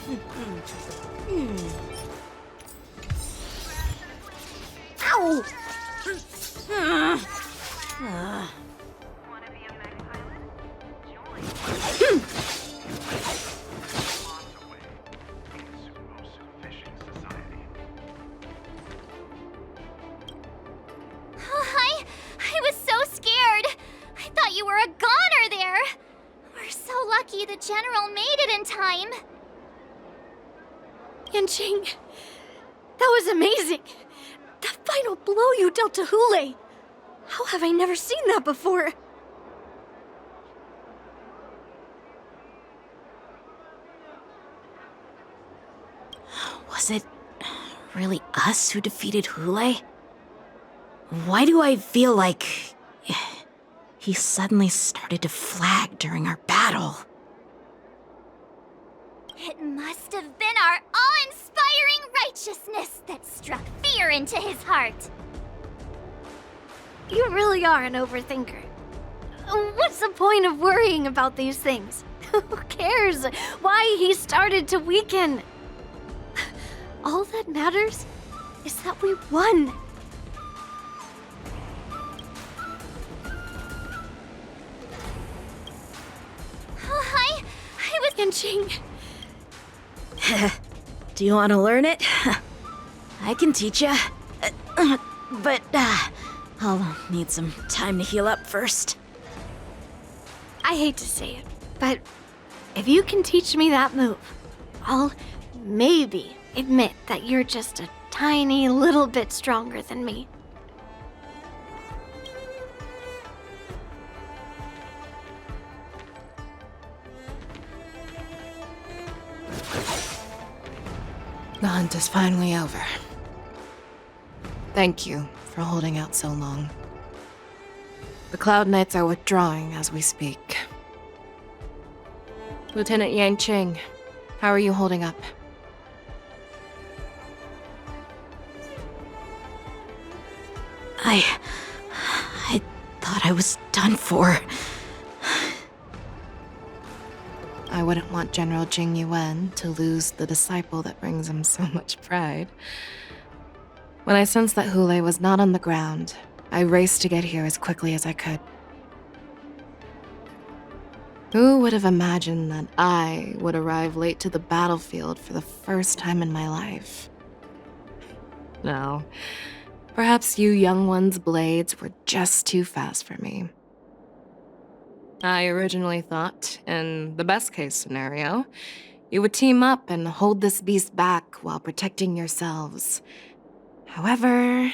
Ow! I was so scared. I thought you were a goner there. We're so lucky the General made it in time. Yanqing, that was amazing. The final blow you dealt to Hule. How have I never seen that before? Was it really us who defeated Hule? Why do I feel like he suddenly started to flag during our battle? It must have been our awe-inspiring righteousness that struck fear into his heart. You really are an overthinker. What's the point of worrying about these things? Who cares why he started to weaken? All that matters is that we won. I was... Yanqing, Do you want to learn it? I can teach ya. But I'll need some time to heal up first. I hate to say it, but if you can teach me that move, I'll maybe admit that you're just a tiny little bit stronger than me. The hunt is finally over. Thank you for holding out so long. The Cloud Knights are withdrawing as we speak. Lieutenant Yanqing, how are you holding up? I thought I was done for. I wouldn't want General Jing Yuan to lose the disciple that brings him so much pride. When I sensed that Hule was not on the ground, I raced to get here as quickly as I could. Who would have imagined that I would arrive late to the battlefield for the first time in my life? No, perhaps you young ones' blades were just too fast for me. I originally thought, in the best-case scenario, you would team up and hold this beast back while protecting yourselves. However,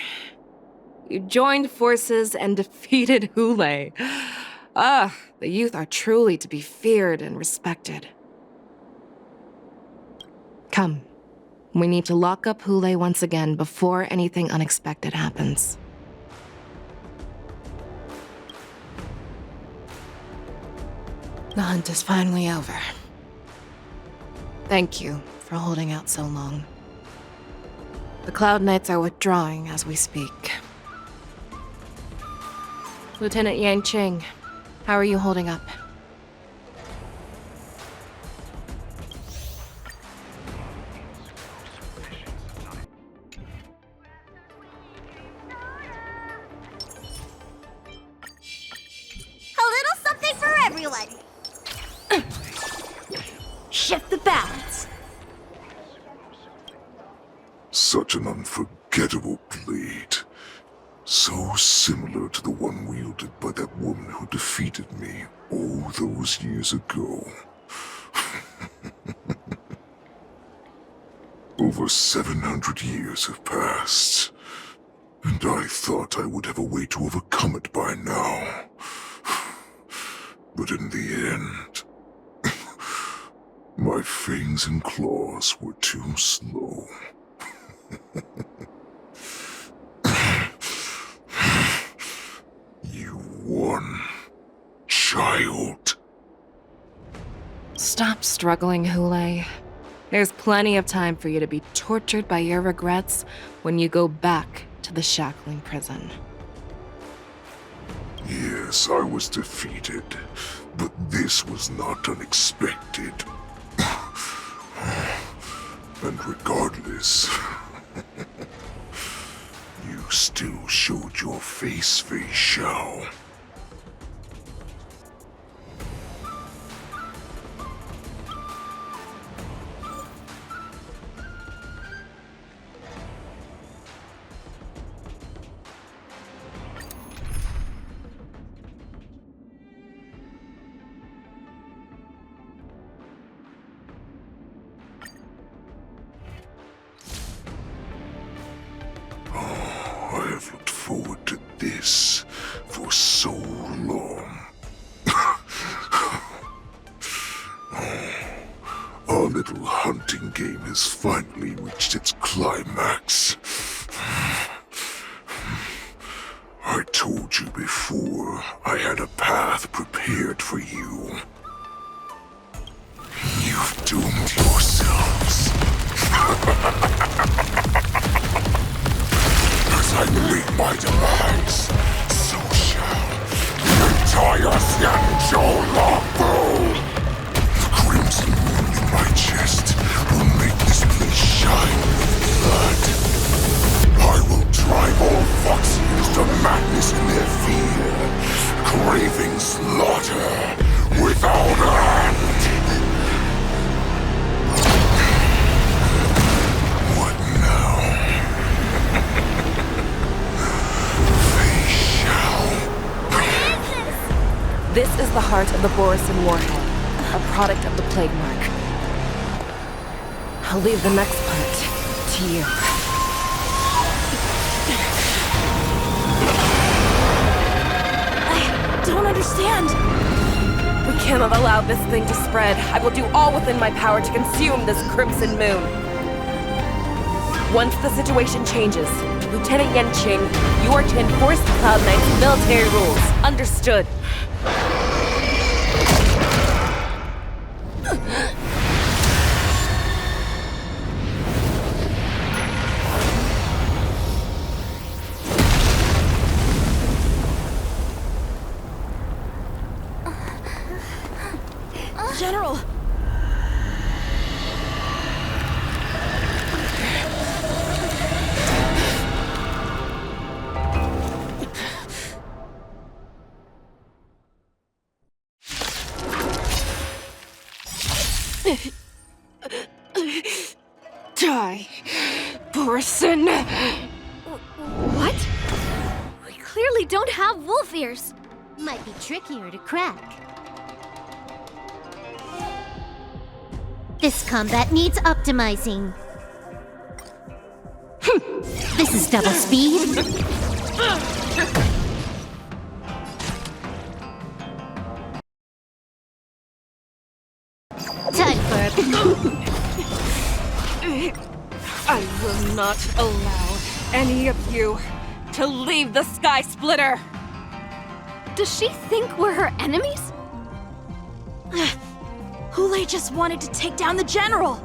you joined forces and defeated Hule. The youth are truly to be feared and respected. Come, we need to lock up Hule once again before anything unexpected happens. The hunt is finally over. Thank you for holding out so long. The Cloud Knights are withdrawing as we speak. Lieutenant Yanqing, how are you holding up? A little something for everyone. Shift the balance. Such an unforgettable blade. So similar to the one wielded by that woman who defeated me all those years ago. Over 700 years have passed, and I thought I would have a way to overcome it by now. But in the end, my fangs and claws were too slow. You won, child. Stop struggling, Hule. There's plenty of time for you to be tortured by your regrets when you go back to the shackling prison. Yes, I was defeated, but this was not unexpected. And regardless, you still showed your face, Shao. I have looked forward to this for so long. Our little hunting game has finally reached its climax. I told you before, I had a path prepared for you. You've doomed yourselves. As I make my demands, so shall the entire Xianzhou Longbow. The crimson moon in my chest will make this place shine with blood. I will drive all Foxians to madness in their fear, craving slaughter without end. What now? This is the heart of the Borisin Warhead, a product of the Plague Mark. I'll leave the next part to you. I don't understand. We cannot allow this thing to spread. I will do all within my power to consume this Crimson Moon. Once the situation changes, Lieutenant Yanqing, you are to enforce the Cloud9's military rules. Understood. General! Die, Borisin! What? We clearly don't have wolf ears. Might be trickier to crack. This combat needs optimizing. This is double speed. Time for I will not allow any of you to leave the Sky Splitter! Does she think we're her enemies? Hule just wanted to take down the General,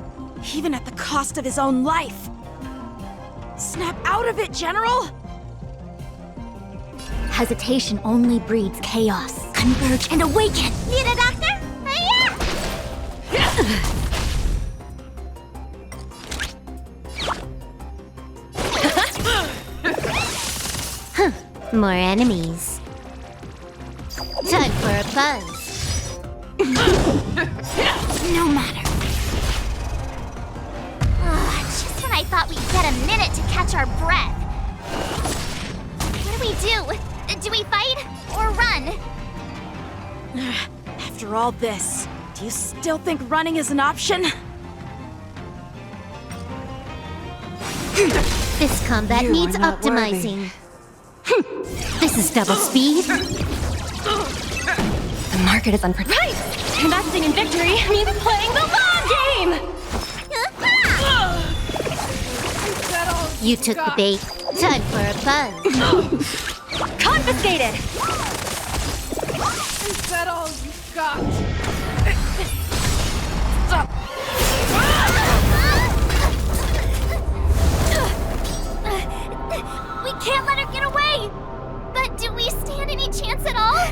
even at the cost of his own life. Snap out of it, General! hesitation only breeds chaos. Converge and awaken! Need a doctor? More enemies. Time for a buzz. No matter. Just when I thought we'd get a minute to catch our breath. What do we do? Do we fight or run? After all this, do you still think running is an option? This combat You needs are not optimizing. This is double speed. The market is unpredictable. Right! Investing in victory means playing the long game! You took the bait. Time for a buzz. Confiscated! Is that all you've got? We can't let her get away! But do we stand any chance at all?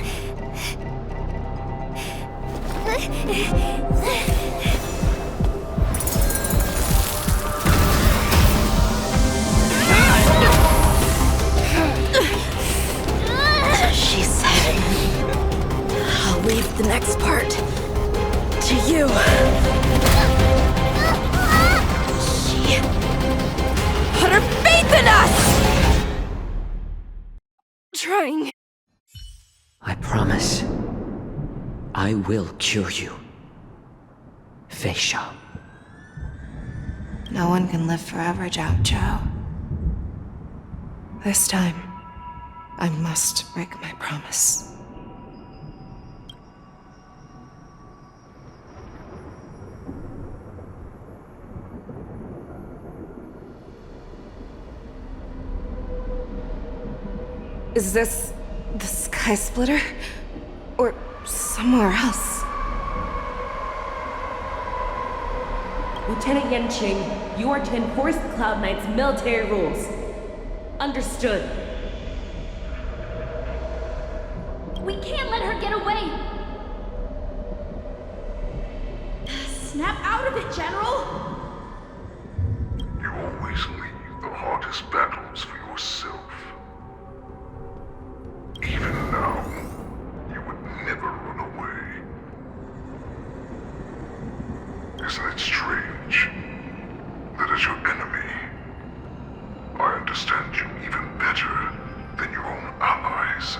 leave the next part to you. She put her faith in us! Trying. I promise. I will cure you. Feisha. No one can live forever, Zhao Zhao. This time, I must break my promise. Is this the Sky Splitter? Or somewhere else? Lieutenant Yanqing, you are to enforce the Cloud Knight's military rules. Understood. We can't let her get away! Snap out of it, General! You always leave the hardest battles for yourself. Even now, you would never run away. Isn't it strange that as your enemy, I understand you even better than your own allies?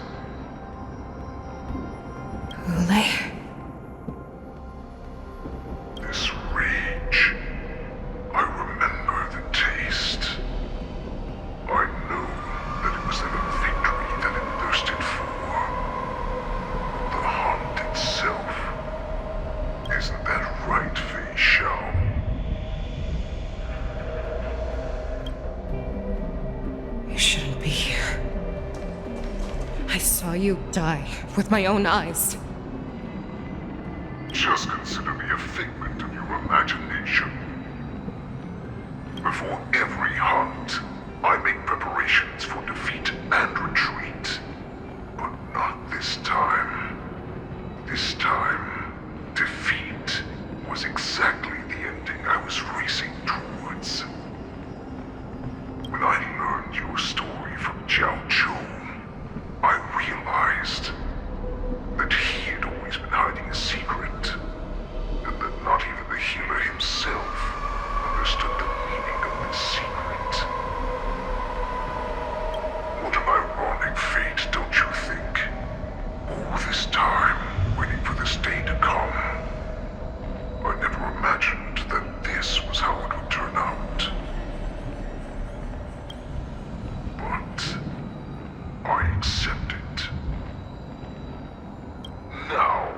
Ulay. This rage, I remember the taste. I know that it was the victory that it thirsted for. The hunt itself. Isn't that right, Fei Shao? You shouldn't be here. I saw you die with my own eyes. Just consider me a figment of your imagination. Before every hunt, I make preparations for defeat and retreat. But not this time. This time, defeat was exactly the ending I was racing towards. When I learned your story from Zhao Zhou, I realized that he had always been hiding a secret, and that not even the healer himself understood the meaning of this secret. What an ironic fate, don't you think? All this time, waiting for this day to come. I never imagined that this was how it would turn out. But I accept it. Now,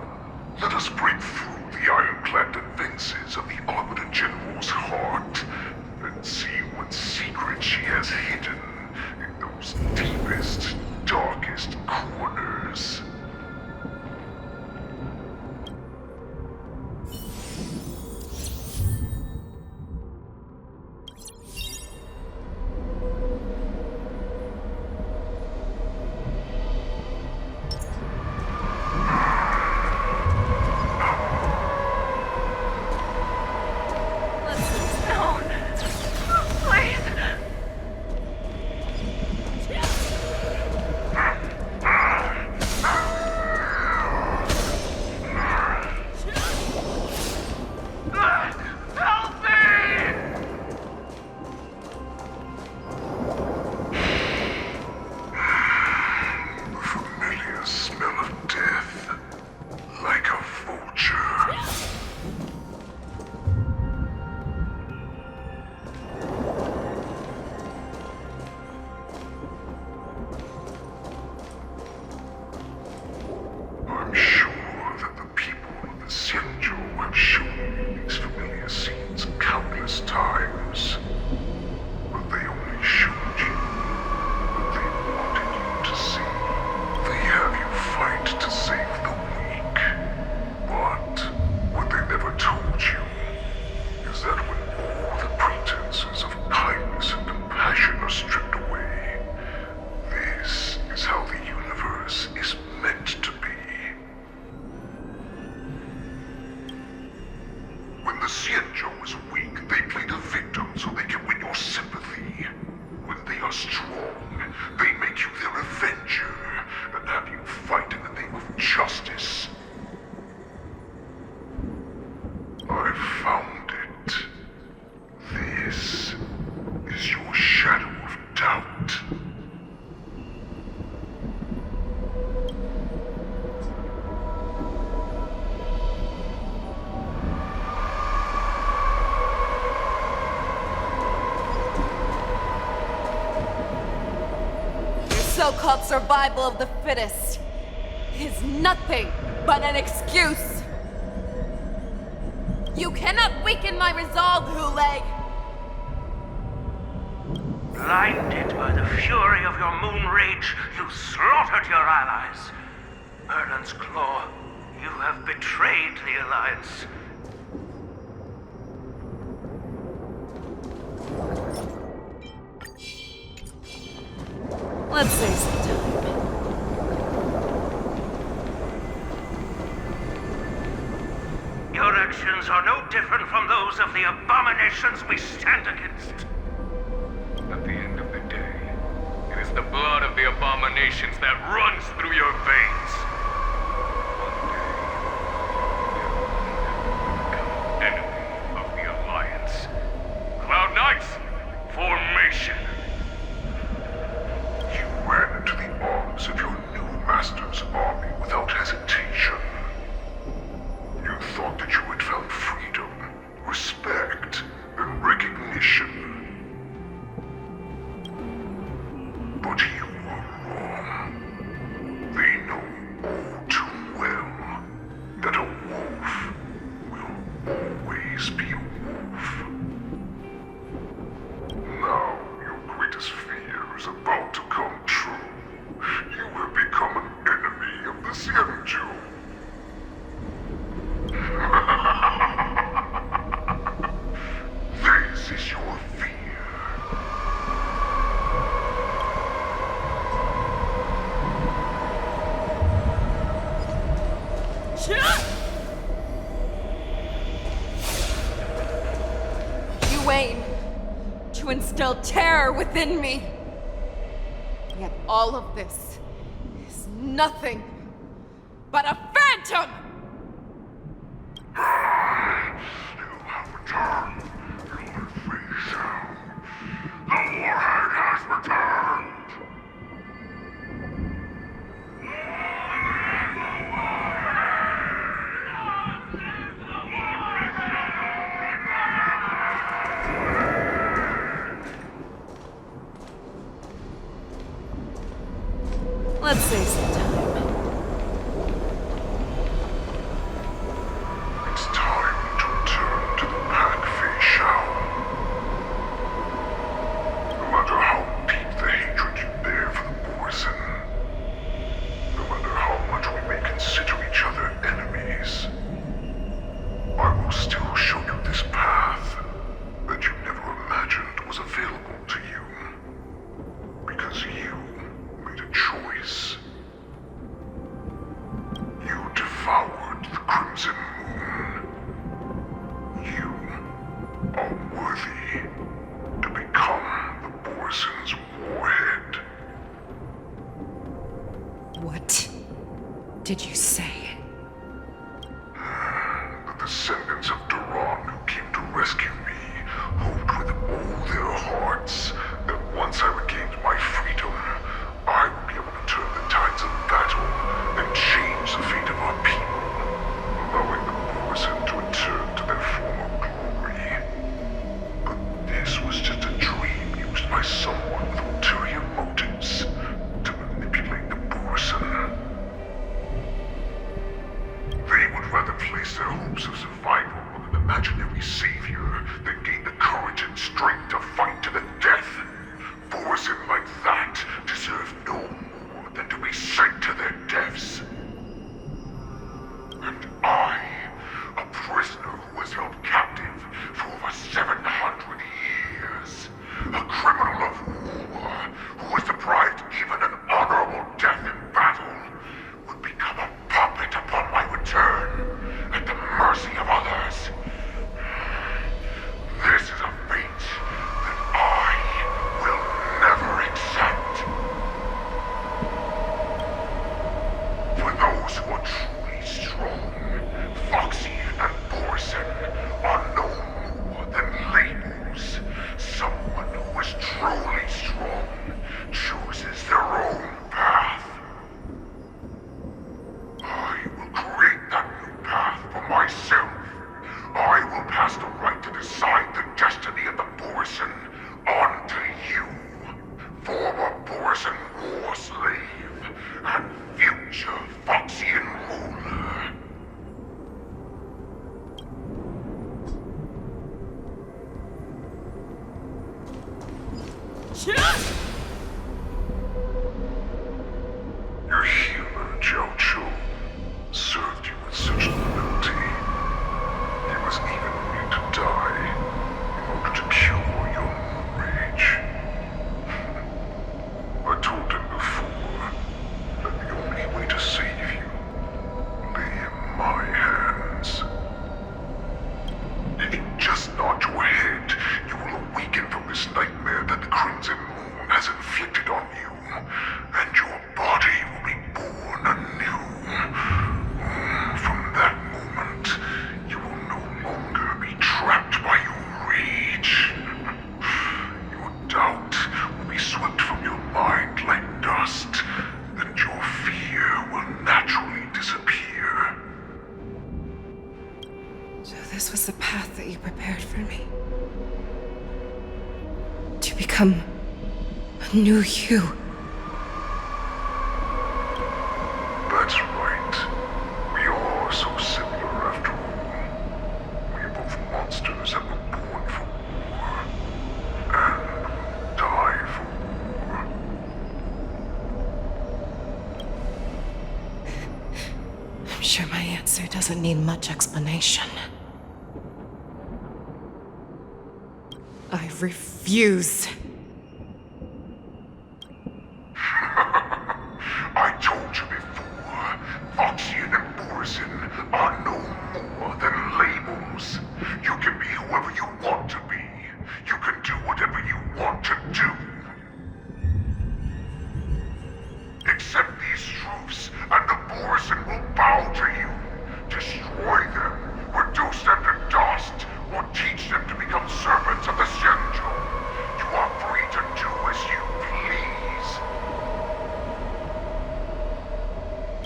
let us break through the ironclad defenses of the Arbiter General's heart and see what secret she has hidden in those deepest, darkest corners. called survival of the fittest is nothing but an excuse. You cannot weaken my resolve, Hule. Blinded by the fury of your moon rage, you slaughtered your allies. Merlin's Claw, you have betrayed the Alliance. Let's save some time. Your actions are no different from those of the abominations we stand against. At the end of the day, it is the blood of the abominations that runs through your veins. One day, you will become enemy of the Alliance. Cloud Knights, formation! You ran into the arms of your new master's army without hesitation. You thought that you had found freedom, respect, and recognition. But you were wrong. They know all too well that a wolf will always be a wolf. Now your greatest fear is about to come true. You have become an enemy of the Xianzhou. This is your fear. You aim to instill terror within me. Yet all of this is nothing but a phantom! You have returned, Lord Freezer. The warhead has returned. Let's save some time. It's time to return to the pack, Fei Shao. No matter how deep the hatred you bear for the Borson, no matter how much we may consider each other enemies, I will still show you this path that you never imagined was available to you. Because you made a choice. You devoured the Crimson Moon. You are worthy to become the Borson's warhead. What did you say? The descendants of Duran who came to rescue me hoped with all their hearts that once I regained my freedom, I would be able to turn the tides of battle and change the fate of our people, allowing the Borson to return to their former glory. But this was just a dream used by someone with ulterior motives to manipulate the Borson. They would rather place their hopes of survival on an imaginary savior than gain the courage and strength to fight to the death. Borson like that deserve no more than to be sent to their deaths. And I, a prisoner who was held captive for over 700 years, a criminal of war who was deprived even an honorable death in battle, would become a puppet upon my return, at the mercy of others. This is a fate that I will never accept. For those who are truly strong, Foxy and Borson are no more than labels. Someone who is truly strong chooses their own path. I will create that new path for myself. I will pass the right to decide the destiny of the Borson on to you, former Borson war slave. the path that you prepared for me. To become a new you. That's right. We are so similar after all. We are both monsters that were born for war. And die for war. I'm sure my answer doesn't need much explanation. I refuse. I told you before, Foxian and Borzin are no more than labels. You can be whoever you want to be. You can do whatever you want to do. Accept these truths, and the Borzin will bow to you. Destroy them, reduce them to dust, or teach them to become servants of the Shenzhou. You are free to do as you please.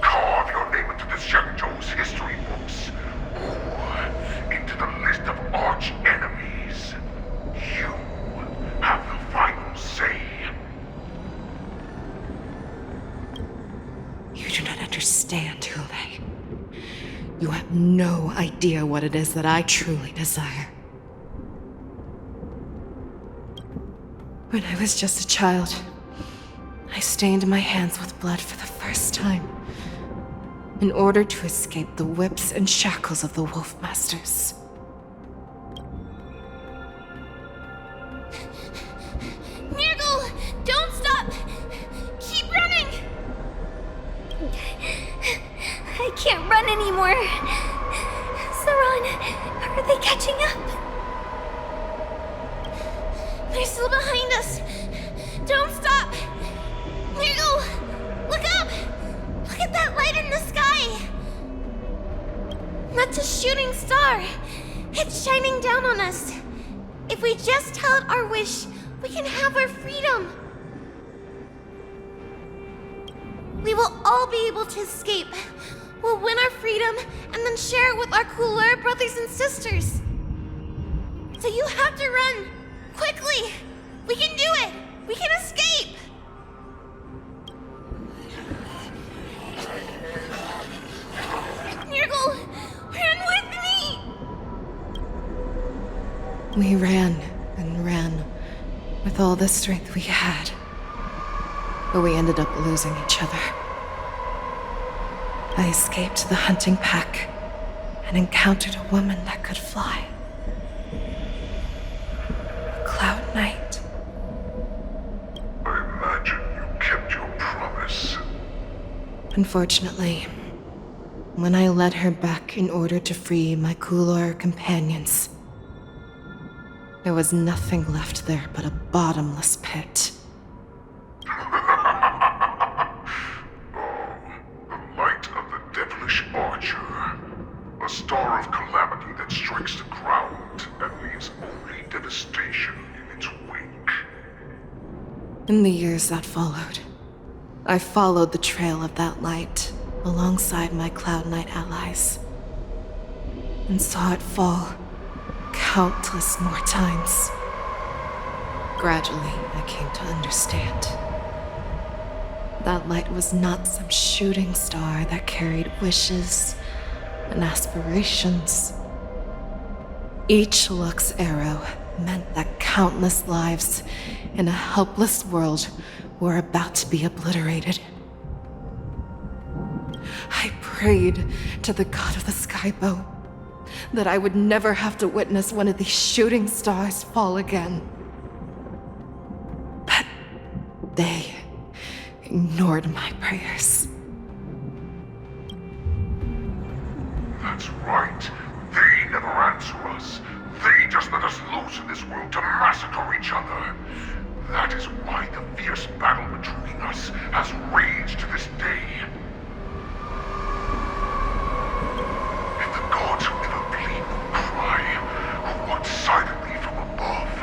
Carve your name into the Shenzhou's history books, or into the list of arch enemies. You have the final say. You do not understand, Hule. You have no idea what it is that I truly desire. When I was just a child, I stained my hands with blood for the first time, in order to escape the whips and shackles of the Wolf Masters. Nirgal, don't stop! Keep running! I can't run anymore. Saran, are they catching up? They're still behind us. Don't stop! Nirgal, look up! Look at that light in the sky! That's a shooting star. It's shining down on us. If we just tell it our wish, we can have our freedom. We will all be able to escape. We'll win our freedom and then share it with our cooler brothers and sisters. So you have to run. Quickly! We can do it! We can escape! Nirgal, run with me! We ran and ran with all the strength we had, but we ended up losing each other. I escaped the hunting pack and encountered a woman that could fly. Cloud Knight. I imagine you kept your promise. Unfortunately, when I led her back in order to free my Kulor companions, there was nothing left there but a bottomless pit. Archer, a star of calamity that strikes the ground and leaves only devastation in its wake. In the years that followed, I followed the trail of that light alongside my Cloud Knight allies, and saw it fall countless more times. Gradually, I came to understand. That light was not some shooting star that carried wishes and aspirations. Each Lux arrow meant that countless lives in a helpless world were about to be obliterated. I prayed to the god of the skybow that I would never have to witness one of these shooting stars fall again. But they ignored my prayers. That's right. They never answer us. They just let us loose in this world to massacre each other. That is why the fierce battle between us has raged to this day. And the gods who never bleed nor cry, who watch silently from above,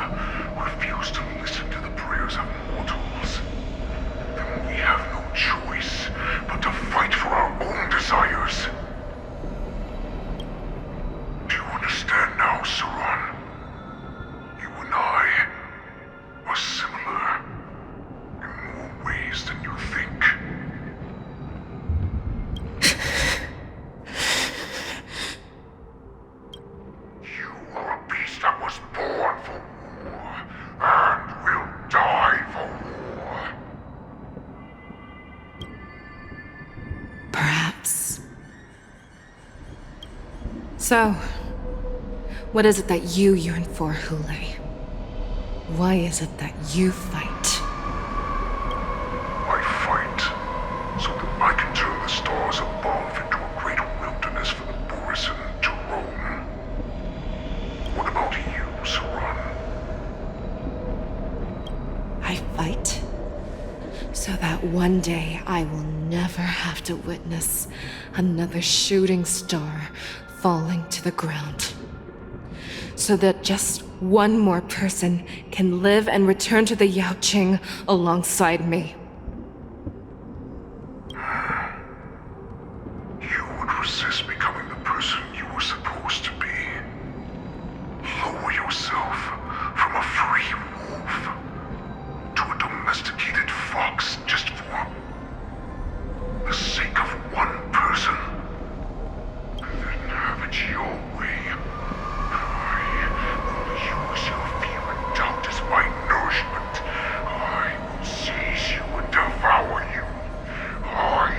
refuse to listen to the prayers of mortals. Then we have no choice but to fight for our own desires. Do you understand now? nights. So, what is it that you yearn for, Hule? Why is it that you fight? I fight so that I can turn the stars above into a great wilderness for the Borisin to roam. What about you, Saran? I fight so that one day I will never have to witness another shooting star falling to the ground. So that just one more person can live and return to the Yaoqing alongside me. You would resist becoming the person you were supposed to be. Lower yourself from a free wolf to a domesticated fox just for the sake of one person. And then have it your way. I will use your fear and doubt as my nourishment. I will seize you and devour you. I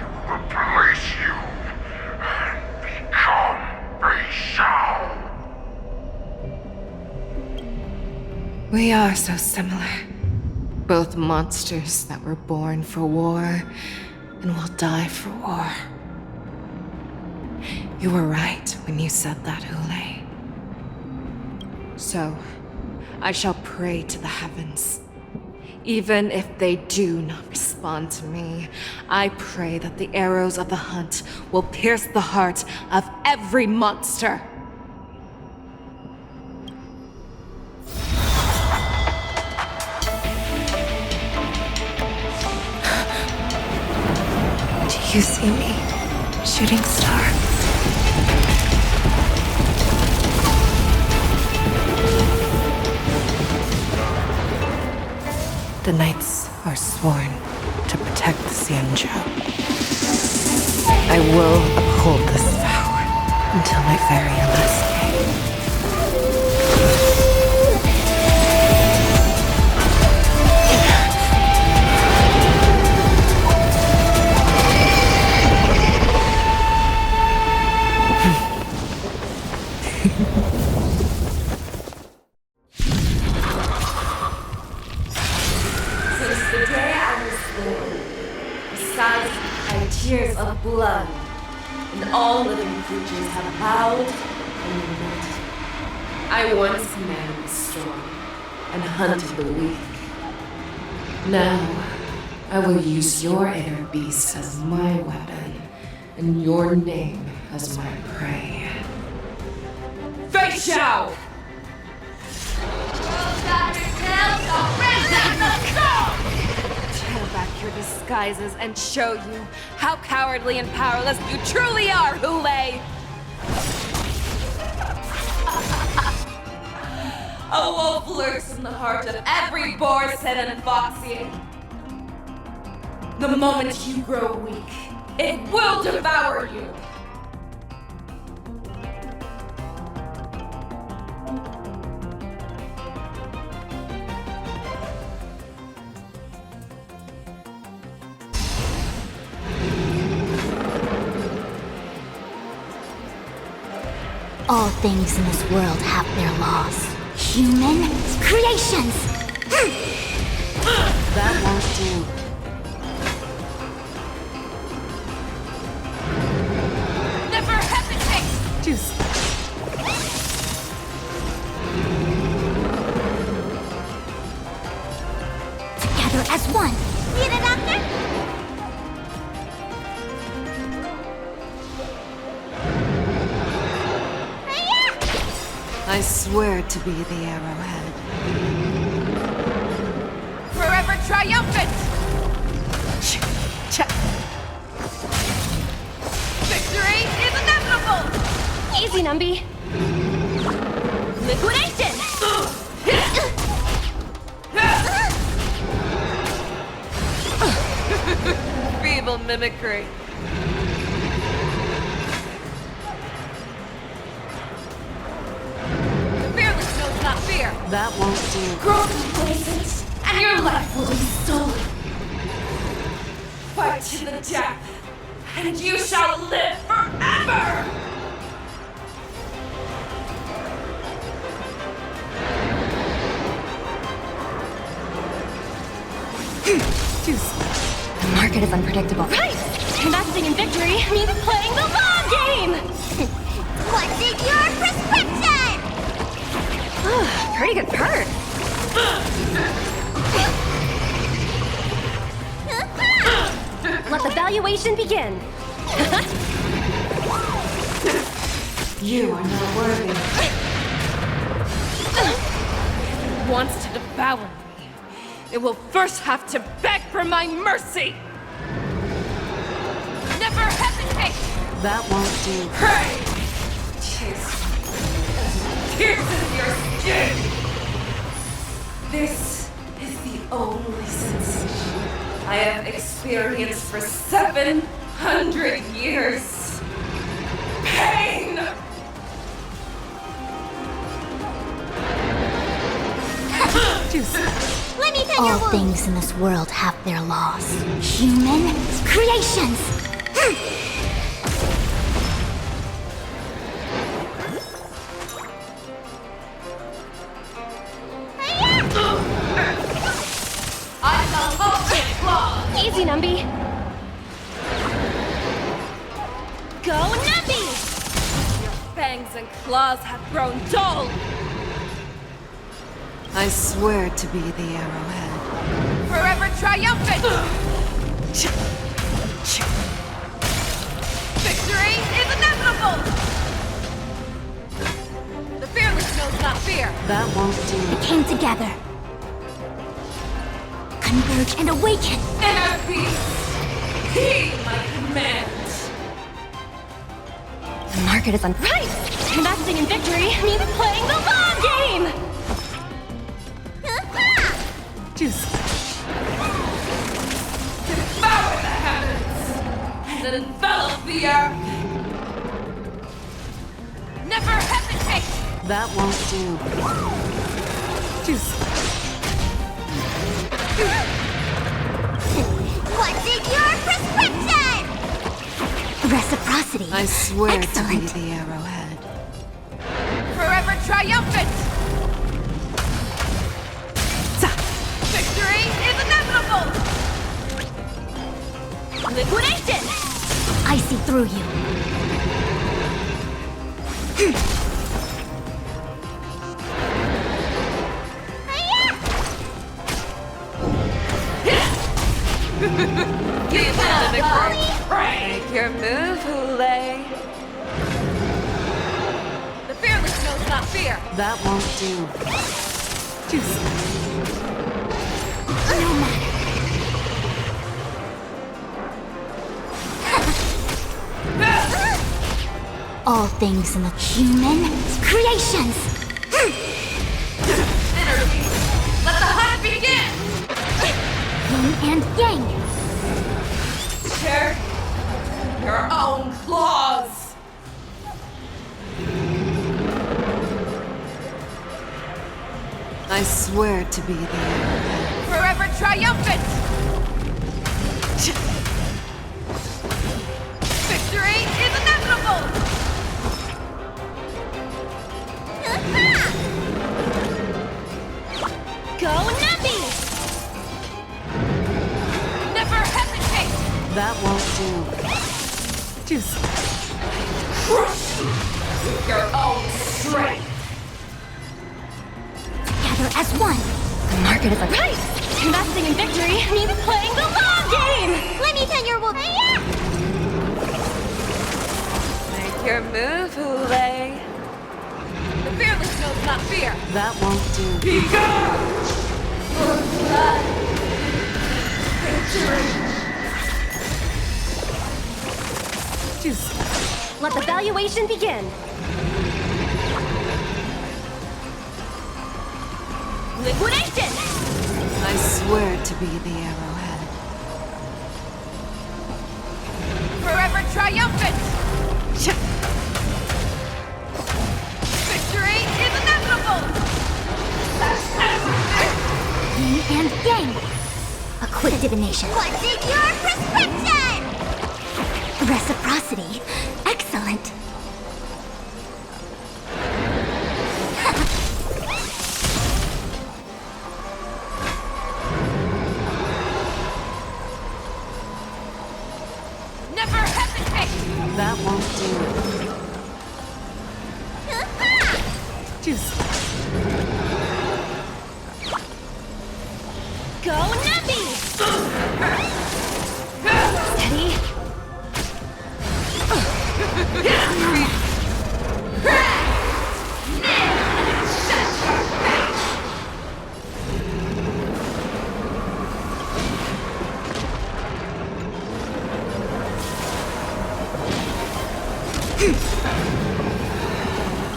will replace you and become a Shao. We are so similar. Both monsters that were born for war and will die for war. You were right when you said that, Hule. So, I shall pray to the heavens. Even if they do not respond to me, I pray that the arrows of the hunt will pierce the heart of every monster. Do you see me, shooting star? The knights are sworn to protect the Xianzhou. I will uphold this vow until my very last day. Since the day I was born, the skies have cried tears of blood, and all living creatures have bowed and revolted. I once commanded the storm and hunted the weak. Now, I will use your inner beast as my weapon, and your name as my prey. Fei Xiao! Tear back your disguises and show you how cowardly and powerless you truly are, Hule! A wolf lurks in the heart of every Borisin and Foxian. The moment you grow weak, it will devour you! All things in this world have their laws. Human creations! That won't do. Never hesitate! Juice. Together as one. Get it, Doctor? I swear to be the arrowhead. Forever triumphant! Check. Victory is inevitable! Easy, Numby. Liquidation! Feeble mimicry. Fearless knows not fear. That won't do. Grow complacent, and your life will be stolen. Fight to the death. and you shall live forever! The market is unpredictable. Right! Investing in victory means playing the long game! What's in your prescription? Pretty good perk. Let the valuation begin. You are not worthy. If it wants to devour me, it will first have to beg for my mercy! Never hesitate! That won't do. Pray! Taste as it pierces your skin! This is the only sensation I have experienced for 700 years. Pain! Let me tell you All things in this world have their laws. Human creations! I shall hold it claw! Easy, Numby. Go, Numby! Your fangs and claws have grown dull! I swear to be the arrowhead. Forever triumphant! Victory is inevitable! The fearless knows not fear! That won't do. We came together. Converge and awaken! Inner peace! Heed my command! The market is unpriced! Investing in victory means playing the long game! Devour the heavens! And envelop the earth! Never hesitate! That won't do. What's in your prescription? Reciprocity. I swear Excellent. to be the arrowhead. Forever triumphant! Victory is inevitable! Liquidation! I see through you. You found the victory! Make your move, Hule! The fearless knows not fear! That won't do. No matter. All things in the human creations! Energy! Let the hunt begin! Yin and yang! Share your own claws! I swear to be the arrowhead. Forever triumphant! Victory is inevitable! Go, Nuppy! Never hesitate! That won't do. Crush you with your own strength! Together as one! The market is right! Investing in victory means playing the long game! Let me tell your wolf. Make your move, Hule! The fearless knows not fear! That won't do. Begone! For blood! Victory! Let the valuation begin! Liquidation! I swear to be the arrowhead. Forever triumphant! Victory is inevitable! That's everything! Yin and yang! A quick divination. What's in your prescription? Reciprocity. Excellent. Never hesitate! That won't do. Juicy. Go Nappy! Steady.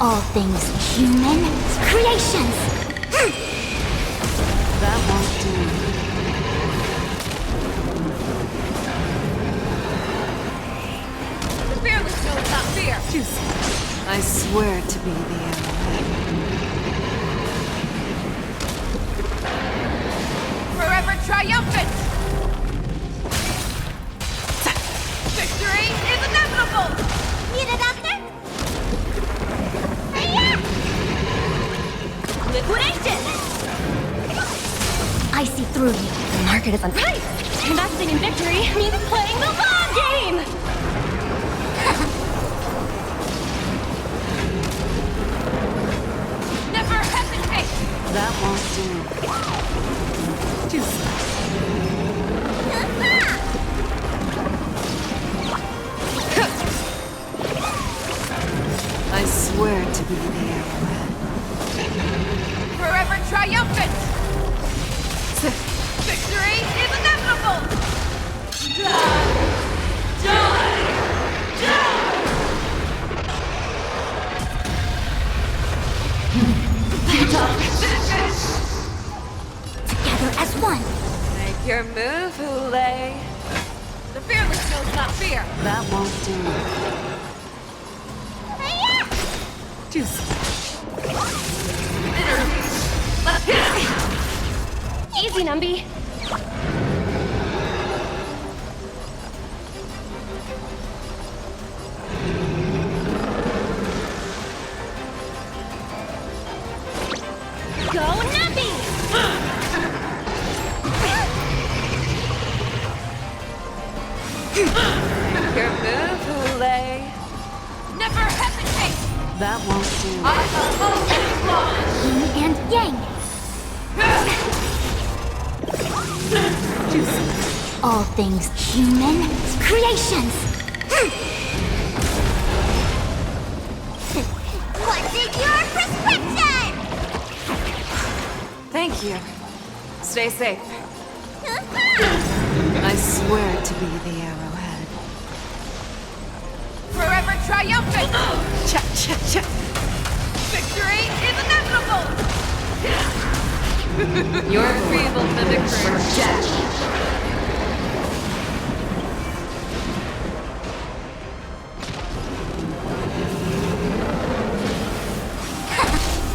All things human creations. That won't do. The fearless knows not fear! Juicy. I swear to be the arrowhead. Forever triumphant! Victory is inevitable! Need a doctor? Liquidation! I see through you. The market is on. Right! Investing in victory means playing the long game! Never hesitate! That won't do. Juicy. I swear to be the arrowhead. Forever triumphant! Victory is inevitable! Together as one. Make your move, Hule. The fearless knows not fear. That won't do. Juicy. Easy, Numby. Go Nappy! Your move, Hule. Never hesitate! That won't do. Yin and yang. All things human creations. What's in your prescription? Thank you. Stay safe. I swear to be the arrowhead. Forever triumphant! Check, check, check. Victory is inevitable! Your feeble mimicry.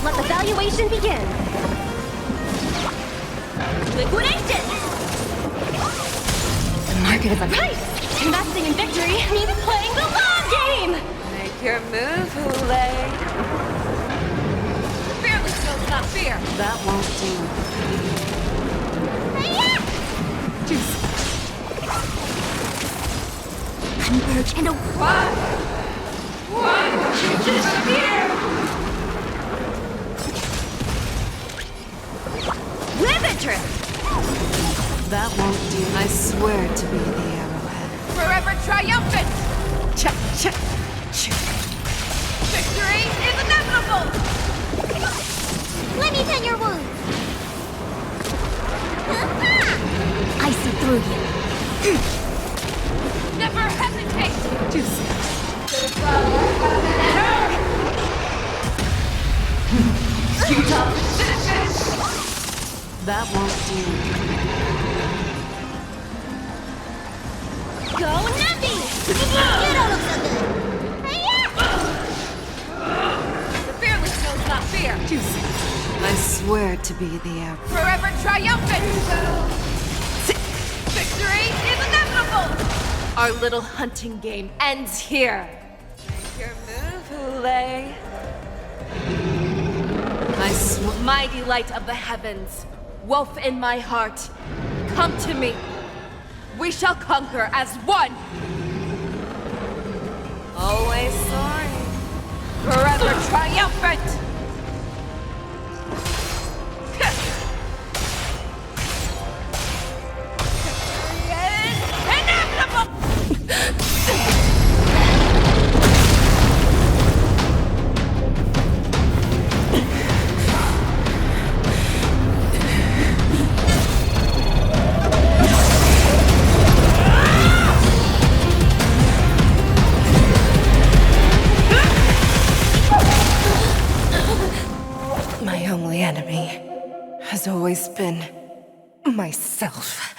Let the valuation begin. Liquidation! The market is on. Right! Investing in victory means playing the long game! Make your move, Hule. The fearless knows not fear. That won't do. Juicy. Converge and a Live it, Trip! That won't do. I swear to be the arrowhead. Forever triumphant! Check, check, check. Victory is inevitable! Let me tend your wounds. I see through you. Never hesitate! Juicy. That won't do. Go Nappy! You don't look so good. The fearless knows not fear. Juicy. I swear to be the arrow. Forever triumphant! Victory is inevitable! Our little hunting game ends here. Your move, Hule. Mighty light of the heavens, wolf in my heart, come to me. We shall conquer as one. Always soaring, forever triumphant. My only enemy has always been myself.